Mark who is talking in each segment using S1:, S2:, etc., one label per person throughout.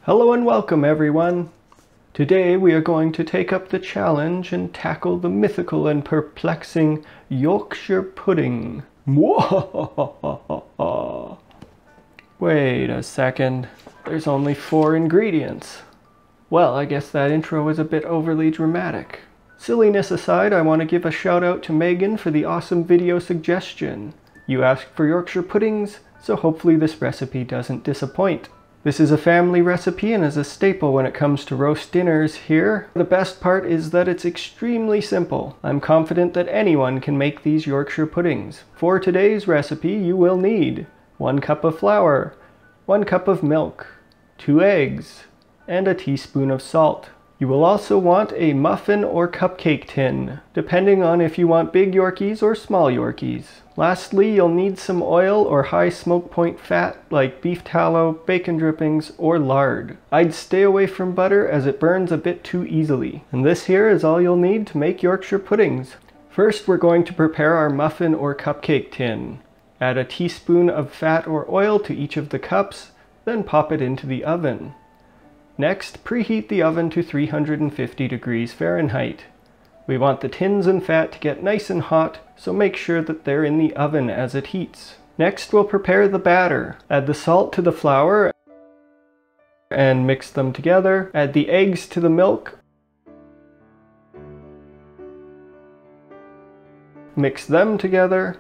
S1: Hello and welcome everyone! Today we are going to take up the challenge and tackle the mythical and perplexing Yorkshire Pudding. Wait a second, there's only 4 ingredients. Well, I guess that intro was a bit overly dramatic. Silliness aside, I want to give a shout out to Megan for the awesome video suggestion. You asked for Yorkshire puddings, so hopefully this recipe doesn't disappoint. This is a family recipe and is a staple when it comes to roast dinners here. The best part is that it's extremely simple. I'm confident that anyone can make these Yorkshire puddings. For today's recipe, you will need 1 cup of flour, 1 cup of milk, 2 eggs, and a teaspoon of salt. You will also want a muffin or cupcake tin, depending on if you want big Yorkies or small Yorkies. Lastly, you'll need some oil or high smoke point fat like beef tallow, bacon drippings, or lard. I'd stay away from butter as it burns a bit too easily. And this here is all you'll need to make Yorkshire puddings. First, we're going to prepare our muffin or cupcake tin. Add a teaspoon of fat or oil to each of the cups, then pop it into the oven. Next, preheat the oven to 350 degrees Fahrenheit. We want the tins and fat to get nice and hot, so make sure that they're in the oven as it heats. Next, we'll prepare the batter. Add the salt to the flour and mix them together. Add the eggs to the milk. Mix them together.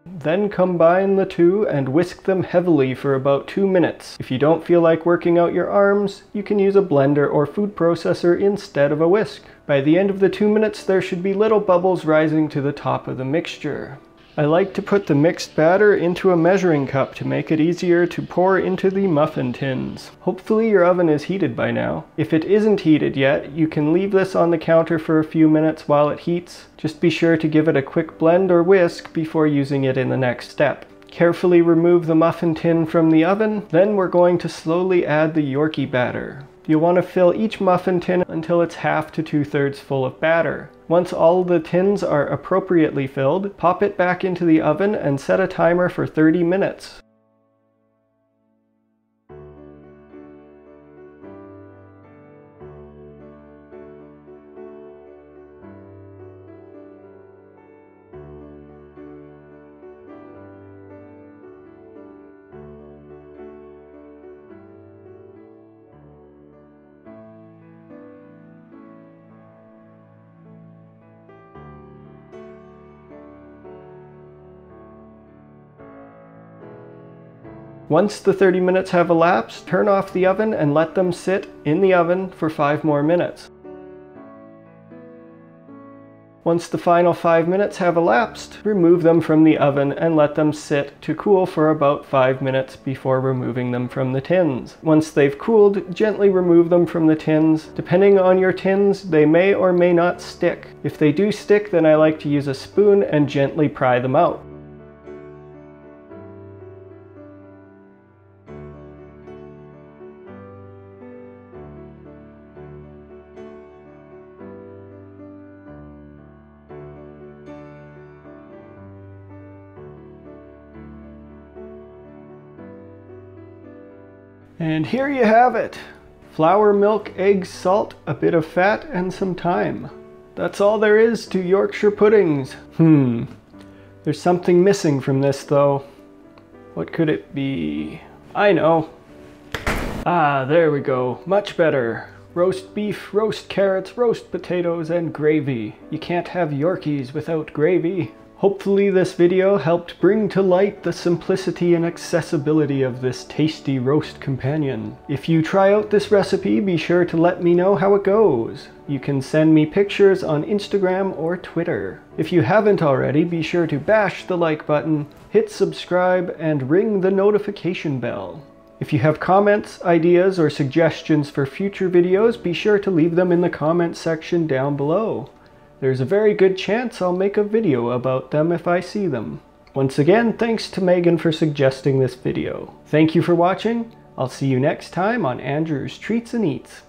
S1: Then combine the two and whisk them heavily for about 2 minutes. If you don't feel like working out your arms, you can use a blender or food processor instead of a whisk. By the end of the 2 minutes, there should be little bubbles rising to the top of the mixture. I like to put the mixed batter into a measuring cup to make it easier to pour into the muffin tins. Hopefully your oven is heated by now. If it isn't heated yet, you can leave this on the counter for a few minutes while it heats. Just be sure to give it a quick blend or whisk before using it in the next step. Carefully remove the muffin tin from the oven, then we're going to slowly add the Yorkie batter. You'll want to fill each muffin tin until it's half to 2/3 full of batter. Once all the tins are appropriately filled, pop it back into the oven and set a timer for 30 minutes. Once the 30 minutes have elapsed, turn off the oven and let them sit in the oven for 5 more minutes. Once the final 5 minutes have elapsed, remove them from the oven and let them sit to cool for about 5 minutes before removing them from the tins. Once they've cooled, gently remove them from the tins. Depending on your tins, they may or may not stick. If they do stick, then I like to use a spoon and gently pry them out. And here you have it! Flour, milk, eggs, salt, a bit of fat, and some thyme. That's all there is to Yorkshire puddings. There's something missing from this though. What could it be? I know! Ah, there we go. Much better. Roast beef, roast carrots, roast potatoes, and gravy. You can't have Yorkies without gravy. Hopefully this video helped bring to light the simplicity and accessibility of this tasty roast companion. If you try out this recipe, be sure to let me know how it goes. You can send me pictures on Instagram or Twitter. If you haven't already, be sure to bash the like button, hit subscribe, and ring the notification bell. If you have comments, ideas, or suggestions for future videos, be sure to leave them in the comment section down below. There's a very good chance I'll make a video about them if I see them. Once again, thanks to Megan for suggesting this video. Thank you for watching. I'll see you next time on Andrew's Treats and Eats.